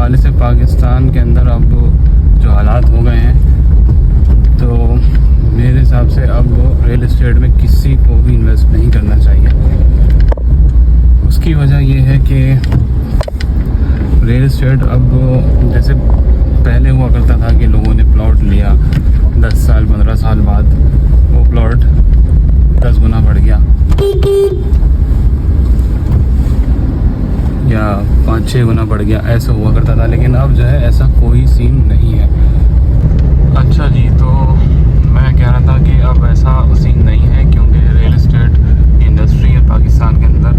हवाले से पाकिस्तान के अंदर अब जो हालात हो गए हैं, तो मेरे हिसाब से अब रियल एस्टेट में किसी को भी इन्वेस्ट नहीं करना चाहिए। उसकी वजह ये है कि रियल एस्टेट अब जैसे पहले हुआ करता था कि लोगों ने प्लॉट लिया, 10 साल 15 साल बाद वो प्लॉट 10 गुना बढ़ गया या 5-6 गुना बढ़ गया, ऐसा हुआ करता था। लेकिन अब जो है ऐसा कोई सीन नहीं है। अच्छा जी, तो मैं कह रहा था कि अब ऐसा सीन नहीं है, क्योंकि रियल एस्टेट इंडस्ट्री पाकिस्तान के अंदर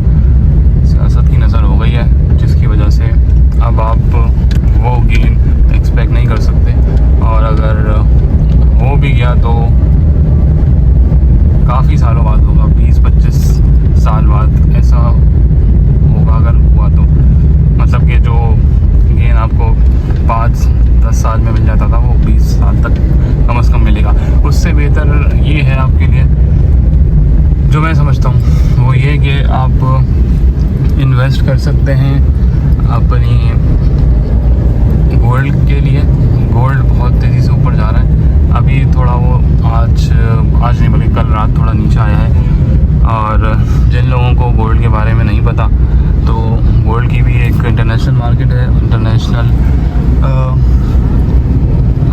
सियासत की नज़र हो गई है, जिसकी वजह से अब आप वो गेन एक्सपेक्ट नहीं कर सकते। और अगर हो भी गया तो काफ़ी सालों बाद होगा, 20-25 साल बाद ऐसा होगा। अगर हुआ तो मतलब कि जो गेन आपको 5-10 साल में मिल जाता था, वो 20 साल तक कम से कम मिलेगा। उससे बेहतर ये है आपके लिए, जो मैं समझता हूँ वो ये कि आप इन्वेस्ट कर सकते हैं अपनी गोल्ड के लिए। गोल्ड बहुत तेज़ी से ऊपर जा रहा है। अभी थोड़ा वो आज नहीं बल्कि कल रात थोड़ा नीचे आया है। और जिन लोगों को गोल्ड के बारे में नहीं पता, तो गोल्ड की भी एक इंटरनेशनल मार्केट है। इंटरनेशनल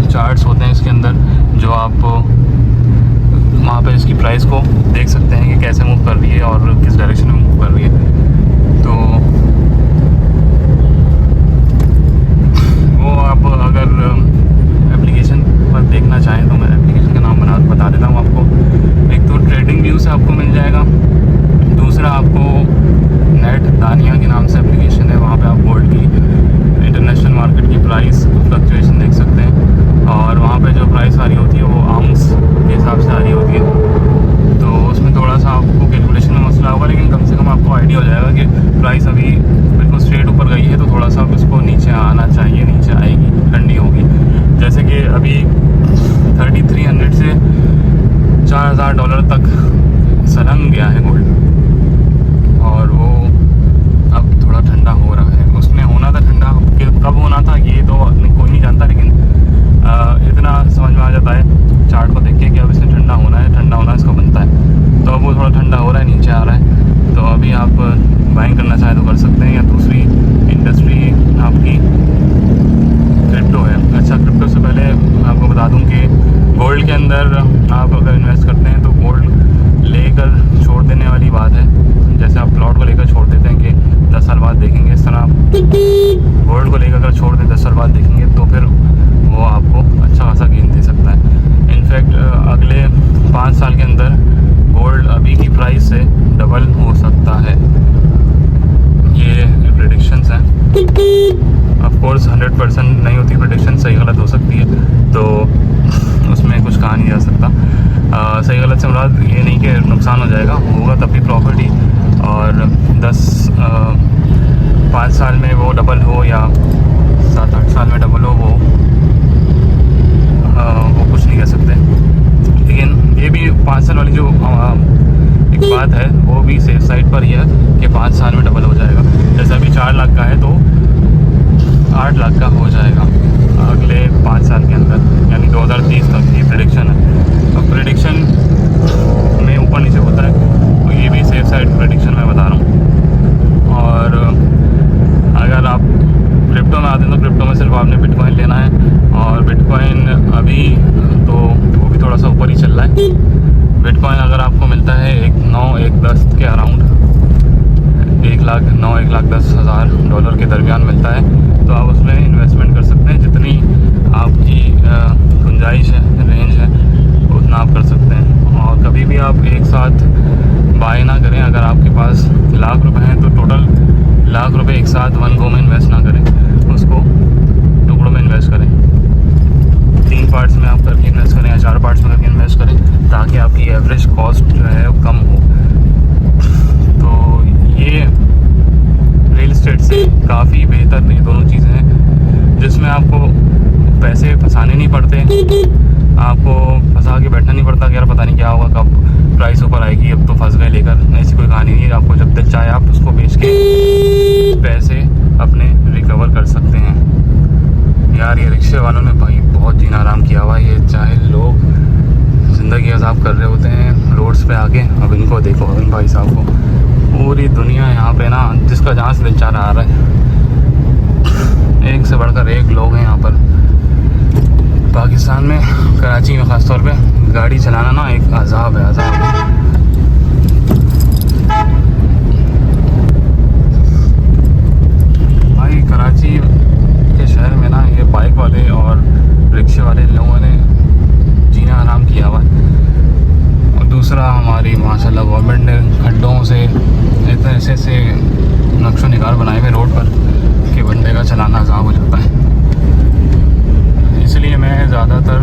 चार्ट्स होते हैं इसके अंदर, जो आप वहाँ पर इसकी प्राइस को देख सकते हैं कि कैसे मूव कर रही है और किस डायरेक्शन में मूव कर रही है। तो वो आप अगर एप्लीकेशन पर देखना चाहें तो मैं एप्लीकेशन का नाम बता देता हूँ आपको। एक तो ट्रेडिंग व्यू से आपको मिल जाएगा, दूसरा आपको नेट दानिया के नाम से एप्लीकेशन है, वहाँ पे आप गोल्ड की इंटरनेशनल मार्केट की प्राइस फ्लक्चुएशन देख सकते हैं। और वहाँ पे जो प्राइस आ रही होती है वो आउंस के हिसाब से आ रही होती है। तो उसमें थोड़ा सा आपको कैलकुलेशन में मसला होगा, लेकिन कम से कम आपको आइडिया हो जाएगा कि प्राइस अभी बिल्कुल स्ट्रेट ऊपर गई है, तो थोड़ा सा उसको नीचे आना चाहिए, नीचे आएगी, ठंडी होगी। जैसे कि अभी 3300 से $4000 तक सलंग गया है गोल्ड, और वो अब थोड़ा ठंडा हो रहा है। उसमें होना था ठंडा, कब होना था ये तो कोई नहीं जानता, लेकिन इतना समझ में आ जाता है चार्ट को देख के कि अब इसने ठंडा होना इसका बनता है। तो अब वो थोड़ा ठंडा हो रहा है, नीचे आ रहा है। तो अभी आप बाइंग करना चाहें तो कर सकते हैं। या दूसरी इंडस्ट्री आपकी क्रिप्टो है। अच्छा, क्रिप्टो से पहले मैं आपको बता दूं कि गोल्ड के अंदर आप अगर इन्वेस्ट करते हैं तो गोल्ड लेकर छोड़ देने वाली बात है। जैसे आप प्लॉट को लेकर छोड़ देते हैं कि 10 साल बाद देखेंगे, इस तरह गोल्ड को लेकर अगर छोड़ दें 10 साल बाद देखेंगे, तो फिर वो आपको अच्छा खासा गेन दे सकता है। इनफैक्ट अगले 5 साल के अंदर गोल्ड अभी की प्राइस से डबल हो सकता है। ये प्रेडिक्शंस हैं। ऑफ कोर्स 100% नहीं होती प्रेडिक्शन, सही गलत हो सकती है, तो उसमें कुछ कहा नहीं जा सकता। सही गलत से मुराद ये नहीं कि नुकसान हो जाएगा, होगा तब भी प्रॉफिट ही। और 5 साल में वो डबल हो या 7-8 साल में डबल हो, वो कुछ नहीं कह सकते। लेकिन ये भी 5 साल वाली जो एक बात है, वो भी सेफ साइड पर ही है कि 5 साल में डबल हो जाएगा। जैसे अभी 4 लाख का है तो 8 लाख का हो जाएगा अगले 5 साल के अंदर, यानी 2030 तक की प्रेडिक्शन है। अब प्रेडिक्शन में ऊपर नीचे होता है, तो ये भी सेफ साइड प्रेडिक्शन मैं बता रहा हूँ। और अगर आप क्रिप्टो में आते हैं तो क्रिप्टो में सिर्फ आपने बिटकॉइन लेना है। और बिटकॉइन अभी तो वो भी थोड़ा सा ऊपर ही चल रहा है। बिटकॉइन अगर आपको मिलता है 1-9-1-10 के अराउंड, 1,09,1,10,000 डॉलर के दरमियान मिलता है, तो आप उसमें इन्वेस्टमेंट कर सकते हैं। जितनी आपकी गुंजाइश है, रेंज है, उतना आप कर सकते हैं। और कभी भी आप एक साथ बाय ना करें। अगर आपके पास लाख रुपए हैं तो टोटल लाख रुपए एक साथ वन गो में इन्वेस्ट ना करें, उसको टुकड़ों में इन्वेस्ट करें। 3 पार्ट्स में आप करके इन्वेस्ट करें या 4 पार्ट्स में करके इन्वेस्ट करें, ताकि आपकी एवरेज कॉस्ट जो है वो कम हो। तो ये रियल एस्टेट से काफ़ी बेहतर ये दोनों चीज़ें हैं, जिसमें आपको पैसे फंसाने नहीं पड़ते। आपको फंसा के बैठना नहीं पड़ता कि यार पता नहीं क्या होगा, कब प्राइस ऊपर आएगी, अब तो फंस गए लेकर। ऐसी कोई कहानी नहीं है। आपको जब दिल चाहे आप उसको बेच के पैसे अपने रिकवर कर सकते हैं। यार ये रिक्शे वालों ने भाई बहुत जीना आराम किया हुआ है। ये चाहे लोग ज़िंदगी अज़ाब कर रहे होते हैं रोड्स पे आके, अब इनको देखो, इन भाई साहब को। पूरी दुनिया यहाँ पे ना, जिसका जहाँ से दिल चाह रहा आ रहा है, एक से बढ़कर एक लोग हैं यहाँ पर। पाकिस्तान में, कराची में ख़ास तौर पे गाड़ी चलाना ना एक अज़ाब है, अज़ाब। भाई कराची के शहर में ना ये बाइक वाले और रिक्शे वाले लोगों ने जीना आराम किया हुआ। और दूसरा, हमारी माशाल्लाह गवर्नमेंट ने खड्डों से इतने ऐसे नक्शो निगार बनाए हुए रोड पर कि बंदे का चलाना अज़ाब हो जाता है। इसलिए मैं ज़्यादातर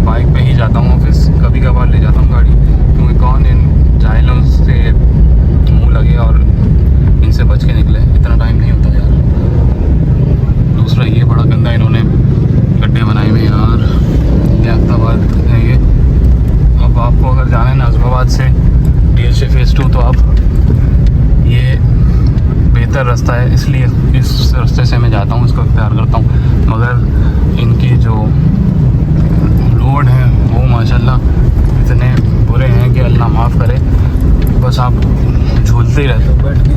बाइक पे ही जाता हूँ ऑफिस, कभी कभार ले जाता हूँ गाड़ी, क्योंकि कौन इन जाहिलों से मुँह लगे और इनसे बच के निकले, इतना टाइम नहीं होता यार। दूसरा, ये बड़ा गंदा इन्होंने गड्ढे बनाए हुए यार, ये अख्ताबाद है ये। अब आपको अगर जाना है नाज़िमाबाद से DHA फेज़ 2 तो आप, ये बेहतर रास्ता है, इसलिए इस रास्ते से मैं जाता हूँ, इसको इख्तियार करता हूँ। मगर इनकी जो रोड है वो माशाल्लाह इतने बुरे हैं कि अल्लाह माफ़ करे, बस आप झूलते ही रहते हो बैठ के।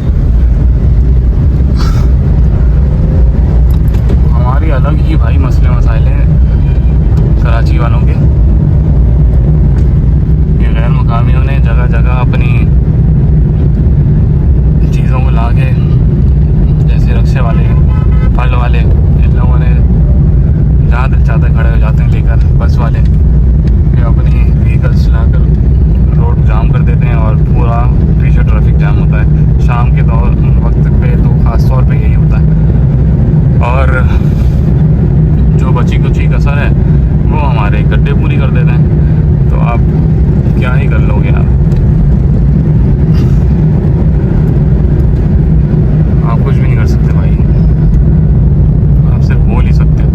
हमारी अलग ही भाई मसले मसाइल हैं कराची वालों के। ये गैर मुकामियों ने जगह जगह अपनी चीज़ों को ला के, जैसे रिक्शे वाले, फल वाले, इन लोगों ने जहाँ दिल चाहते खड़े हो जाते हैं लेकर। बस वाले ये अपनी व्हीकल्स चलाकर रोड जाम कर देते हैं और पूरा पीछे ट्रैफिक जाम होता है। शाम के दौर वक्त पे तो ख़ास तौर पे यही होता है। और जो बची कुची कसर है वो हमारे गड्ढे पूरी कर देते हैं। तो आप क्या ही कर लोगे यार, आप कुछ भी नहीं कर सकते भाई, आप सिर्फ बोल ही सकते हो,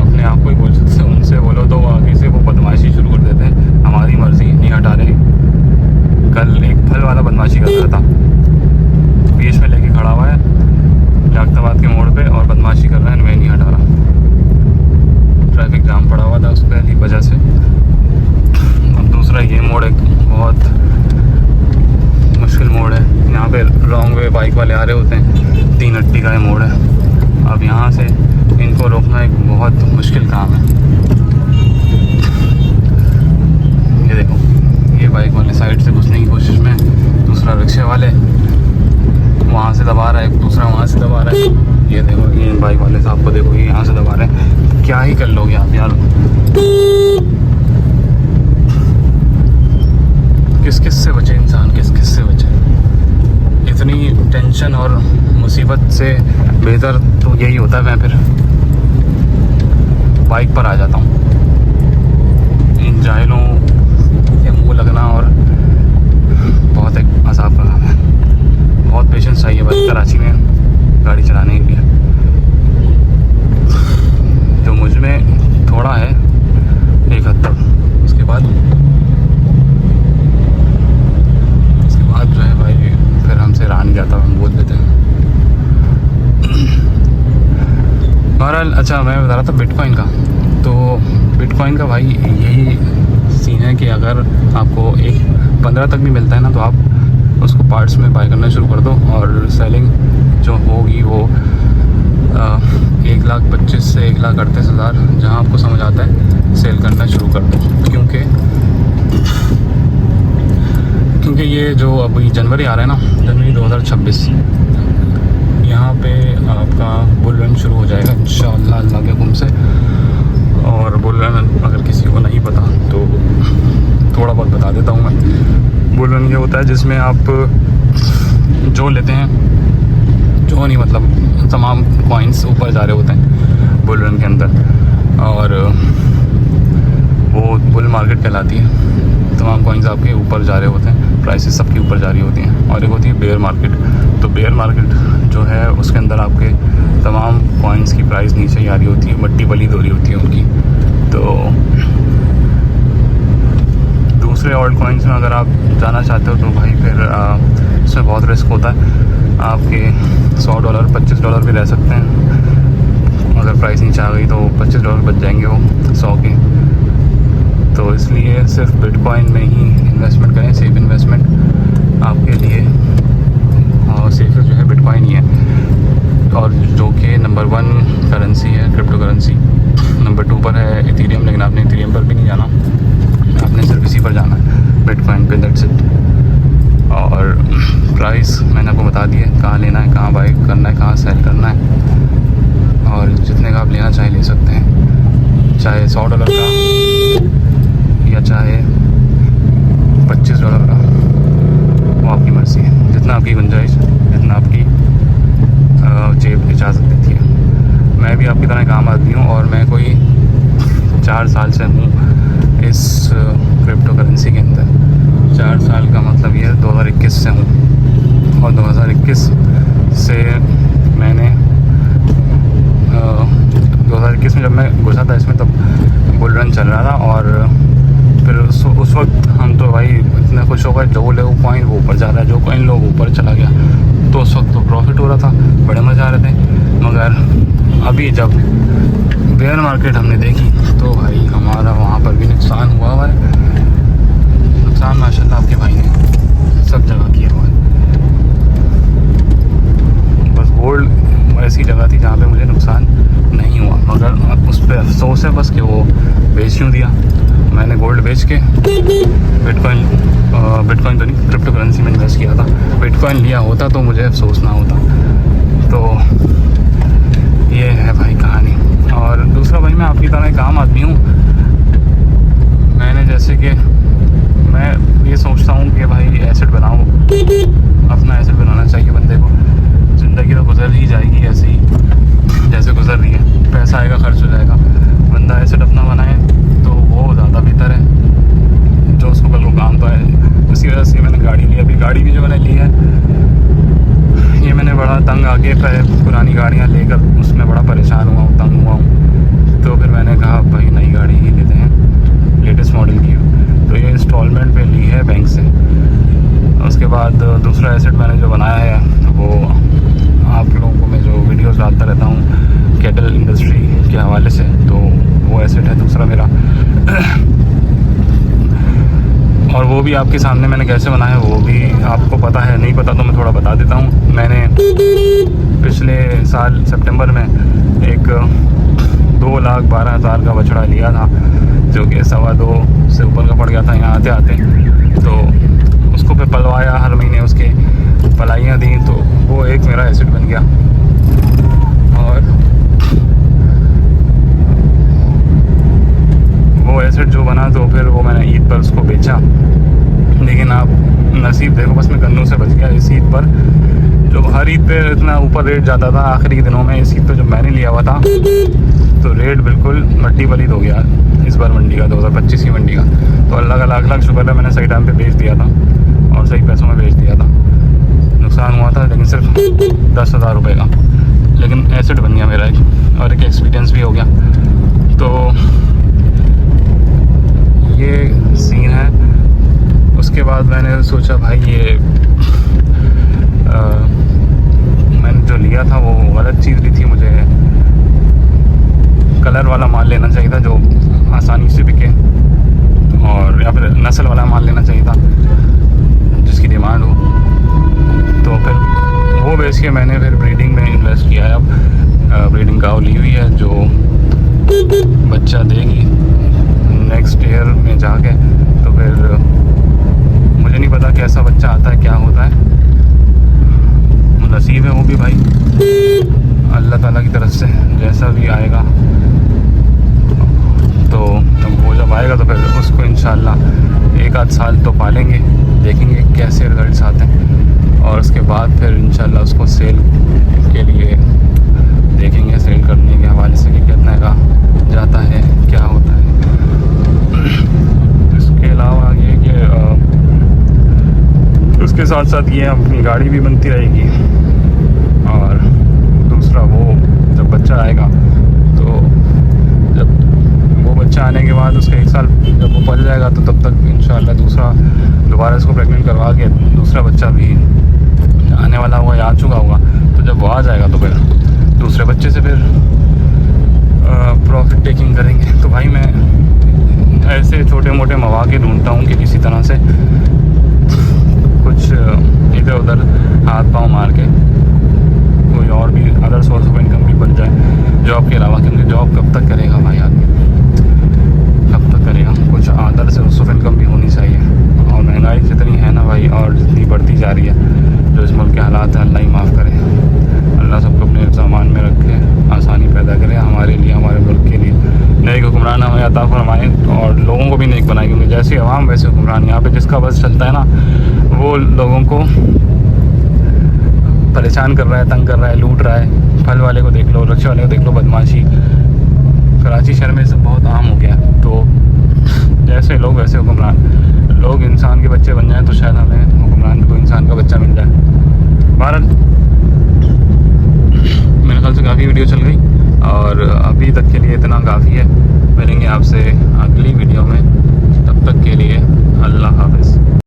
अपने आप को ही बोल सकते हो। उनसे बोलो तो आगे से वो बदमाशी शुरू कर देते हैं, हमारी मर्जी नहीं हटा रहे। कल एक फल वाला बदमाशी कर रहा था, बीच में लेके खड़ा हुआ है अख्ताबाद के मोड़ पे और बदमाशी कर रहा है, मैं नहीं हटा रहा। ट्रैफिक जाम पड़ा हुआ था उस पहली वजह से। और दूसरा, ये मोड़ एक बहुत मुश्किल मोड़ है, यहाँ पे लॉन्ग वे बाइक वाले आ रहे होते हैं, 3 अट्टी का ये मोड़ है। अब यहाँ से इनको रोकना एक बहुत मुश्किल काम है। ये देखो, ये बाइक वाले साइड से घुसने की कोशिश में, दूसरा रिक्शे वाले वहाँ से दबा रहा है, दूसरा वहाँ से दबा रहा है। ये देखो, ये बाइक वाले साहब को देखो, ये यहाँ से दबा रहे हैं। क्या ही कर लोगे आप यार, किस किस से बचे इंसान, किस किस से बचे। इतनी टेंशन और मुसीबत से बेहतर तो यही होता है, मैं फिर बाइक पर आ जाता हूँ। इन जाहिलों के मुँह लगना और बहुत एक अज़ाब का काम है। बहुत पेशेंस चाहिए भाई कराची में गाड़ी चलाने के लिए, जो मुझ में थोड़ा है एक हद तक। उसके बाद जो है भाई फिर हमसे रहा नहीं जाता, हम बोल देते हैं। बहरहाल, अच्छा मैं बता रहा था बिटकॉइन का। तो बिटकॉइन का भाई यही सीन है कि अगर आपको एक 15 तक भी मिलता है ना, तो आप उसको पार्ट्स में बाय करना शुरू कर दो और सेलिंग जो होगी वो 1,25,000 से 1,38,000 जहाँ आपको समझ आता है सेल करना शुरू कर दो। क्योंकि ये जो अभी जनवरी आ रहा है ना, जनवरी 2026, यहाँ पे आपका बुल रन शुरू हो जाएगा इंशाअल्लाह अल्लाह के हुक्म से। और बुल रन अगर किसी को नहीं पता तो थोड़ा बहुत बता देता हूँ मैं। बुल रन ये होता है जिसमें आप जो लेते हैं, जो नहीं मतलब तमाम कॉइन्स ऊपर जा रहे होते हैं बुल रन के अंदर, और वो बुल मार्केट कहलाती है। तमाम कॉइन्स आपके ऊपर जा रहे होते हैं, प्राइसेस सबकी ऊपर जा रही होती हैं। और एक होती है बेयर मार्केट। तो बेयर मार्केट जो है उसके अंदर आपके तमाम कॉइन्स की प्राइस नीचे ही आ रही होती है, मट्टी पलीद हो रही होती है उनकी। तो दूसरे ऑल्ट कॉइन्स में अगर आप जाना चाहते हो तो भाई फिर इसमें बहुत रिस्क होता है। आपके $100 $25 भी रह सकते हैं। अगर प्राइस नीचे आ गई तो $25 बच जाएंगे वो 100 के। तो इसलिए सिर्फ बिटकॉइन में ही इन्वेस्टमेंट करें, सेफ इन्वेस्टमेंट आपके लिए। और सेफ जो है बिटकॉइन ही है, और जो कि नंबर 1 करेंसी है, क्रिप्टो करेंसी। नंबर 2 पर है इथेरियम, लेकिन आपने इथेरियम पर भी नहीं जाना, आपने सिर्फ इसी पर जाना है, बिटकॉइन पे, दैट्स इट। और प्राइस मैंने आपको बता दी है, कहाँ लेना है, कहाँ बाई करना है, कहाँ सेल करना है। और जितने का आप लेना चाहे ले सकते हैं, चाहे $100 का या चाहे $25 का, वो आपकी मर्ज़ी है। जितना आपकी गुंजाइश, जितना आपकी जेब इजाज़त देती है। मैं भी आपकी तरह काम आदमी हूँ, और मैं कोई 4 साल से हूँ इस क्रिप्टो करेंसी के अंदर। 4 साल का मतलब ये 2021 से हूँ, और 2021 से मैंने 2021 में जब मैं घुसा था इसमें, तब बुल रन चल रहा था। और फिर उस वक्त हम तो भाई इतने खुश हो गए, जो ले वो कॉइन वो ऊपर जा रहा है, जो कॉइन लो ऊपर चला गया। तो उस वक्त तो प्रॉफिट हो रहा था, बड़े मज़ा आ रहे थे। मगर अभी जब बेयर मार्केट हमने देखी तो भाई हमारा वहाँ पर भी नुकसान हुआ है। नुकसान माशाल्लाह आपके भाई ने सब जगह किया हुआ है। बस गोल्ड ऐसी जगह थी जहाँ पे मुझे नुकसान नहीं हुआ, मगर उस पर अफसोस है बस कि वो बेच क्यों दिया। मैंने गोल्ड बेच के बिटकॉइन तो नहीं, क्रिप्टो करेंसी में इन्वेस्ट किया था। बिटकॉइन लिया होता तो मुझे अफसोस ना होता। तो ये है भाई कहानी। और दूसरा भाई, मैं आपकी तरह एक आम आदमी हूँ। मैंने जैसे कि मैं ये सोचता हूँ कि भाई एसेट बनाओ, अपना एसेट बनाना चाहिए बंदे को। ज़िंदगी तो गुजर ही जाएगी ऐसे ही जैसे गुजर रही है, पैसा आएगा खर्च हो जाएगा। बंदा एसेट अपना बनाए तो वो ज़्यादा बेहतर है, जो उसको कल को काम तो आए। इसी वजह से मैंने गाड़ी ली। अभी गाड़ी भी जो मैंने ली है, ये मैंने बड़ा तंग आके पुरानी गाड़ियाँ लेकर उसमें बड़ा परेशान हुआ हूँ, तंग हुआ हूँ। तो फिर मैंने कहा भाई नई गाड़ी ही लेते हैं, लेटेस्ट मॉडल की। तो ये इंस्टॉलमेंट पे ली है बैंक से। उसके बाद दूसरा एसेट मैंने जो बनाया है, वो आप लोगों को मैं जो वीडियोस डालता रहता हूँ कैटल इंडस्ट्री के हवाले से, तो वो एसेट है दूसरा मेरा। और वो भी आपके सामने मैंने कैसे बनाया वो भी आपको पता है, नहीं पता तो मैं थोड़ा बता देता हूँ। मैंने पिछले साल सितंबर में एक 2,12,000 का बछड़ा लिया था, जो कि 2.25 से ऊपर का पड़ गया था यहाँ आते आते। तो उसको फिर पलवाया, हर महीने उसके पलाइयाँ दी, तो वो एक मेरा एसेट बन गया। और वो एसेट जो बना तो फिर वो मैंने ईद पर उसको बेचा। लेकिन आप नसीब देखो, बस मैं गन्नों से बच गया इस ईद पर। जो हर ईद पे इतना ऊपर रेट जाता था, आखिरी दिनों में इस ईद पे जब मैंने लिया हुआ था तो रेट बिल्कुल मट्टी पलीत हो गया इस बार मंडी का, 2025 की मंडी का। तो अल्लाह का लाख लाख शुक्र है, मैंने सही टाइम पे बेच दिया था और सही पैसों में बेच दिया था। नुकसान हुआ था लेकिन सिर्फ 10,000 रुपये का, लेकिन एसेट बन गया मेरा एक, और एक एक्सपीरियंस भी हो गया। तो ये सीन है। उसके बाद मैंने सोचा भाई ये मैंने जो लिया था वो गलत चीज़ ली थी। मुझे कलर वाला माल लेना चाहिए था जो आसानी से बिके, और या फिर नस्ल वाला माल लेना चाहिए था जिसकी डिमांड हो। तो फिर वो बेच के मैंने फिर ब्रीडिंग में इन्वेस्ट किया है। अब ब्रीडिंग काऊ ली हुई है जो बच्चा देगी नेक्स्ट ईयर में जाके। तो फिर मुझे नहीं पता कैसा बच्चा आता है, क्या होता है, नसीब है वो भी भाई अल्लाह ताला की तरफ से, जैसा भी आएगा। तो वो जब आएगा तो फिर उसको इंशाल्लाह 1 आध साल तो पालेंगे, देखेंगे कैसे रिजल्ट्स आते हैं, और उसके बाद फिर इंशाल्लाह उसको सेल के लिए देखेंगे, सेल करने के हवाले से कि कितना का जाता है, क्या होता है। इसके अलावा ये कि उसके साथ साथ ये अपनी गाड़ी भी बनती रहेगी। और दूसरा वो जब बच्चा आएगा, तो जब वो बच्चा पल जाएगा तो तब तक इंशाल्लाह दूसरा दोबारा इसको प्रेग्नेंट करवा के दूसरा बच्चा भी आने वाला होगा या आ चुका होगा। तो जब वो आ जाएगा तो फिर दूसरे बच्चे से फिर प्रॉफिट टेकिंग करेंगे। तो भाई मैं ऐसे छोटे मोटे मौके ढूंढता हूँ कि किसी तरह से कुछ इधर उधर हाथ पाँव मार के कोई और भी अदर सोर्स ऑफ इनकम भी बन जाए जॉब के अलावा, क्योंकि जॉब कब तक करेगा भाई आदमी, कब तक करेगा। कुछ अदर सोर्स ऑफ इनकम भी होनी चाहिए। और महंगाई जितनी है ना भाई और जितनी बढ़ती जा रही है, जो इस मुल्क के हालात हैं, अल्लाह ही माफ़ करे। अल्लाह सबको अपने सामान में रखे, आसानी पैदा करे हमारे लिए, हमारे मुल्क के लिए। नेक हुक्मरान हमें अता फरमाए और लोगों को भी नेक बनाए, क्योंकि जैसी आवाम वैसे हुक्मरान। यहाँ पे जिसका बस चलता है ना, वो लोगों को परेशान कर रहा है, तंग कर रहा है, लूट रहा है। फल वाले को देख लो, रिक्शे वाले को देख लो, बदमाशी। कराची शहर में सब बहुत आम हो गया। तो जैसे लोग वैसे हुक्मरान। लोग इंसान के बच्चे बन जाएं तो शायद हमें हुक्मरान भी कोई इंसान का बच्चा मिल जाए। भारत मेरे ख्याल से काफ़ी वीडियो चल गई और अभी तक के लिए इतना काफ़ी है। मिलेंगे आपसे अगली वीडियो में, तब तक के लिए अल्लाह हाफ़िज़।